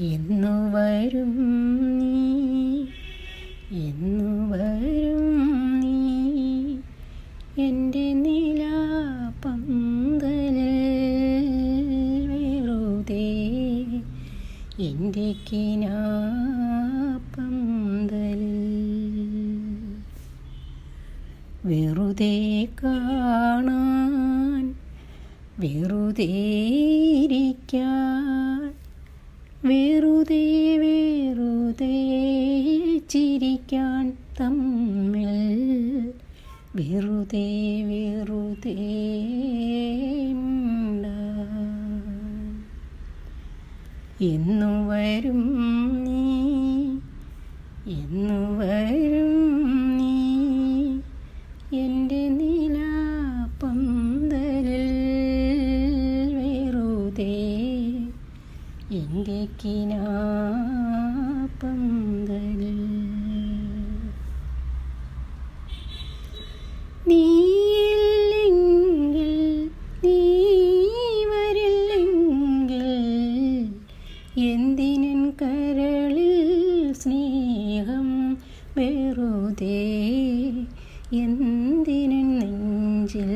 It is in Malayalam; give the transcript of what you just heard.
എന്നു വരും നീ, എന്നു വരും നീ എൻ്റെ നിലാപന്തലിൽ വെറുതെ, എൻ്റെ കിനാപ്പന്തലിൽ വെറുതെ കാണാൻ, വെറുതെ ഇരിക്കാൻ, വെറുതെ വെറുതെ ചിരിക്കാൻ തമ്മിൽ, വെറുതെ വെറുതെ മിണ്ടാൻ. എന്നു വരും നീ, എന്നു വരും നീ എൻ്റെ നിലാപന്തലിൽ വെറുതെ, എൻ്റെ കിനാപ്പന്തലിൽ. നീയില്ലെങ്കിൽ, നീ വരില്ലെങ്കിൽ എന്തിനൻ കരളിൽ സ്നേഹം വെറുതെ, എന്തിനൻ നെഞ്ചിൽ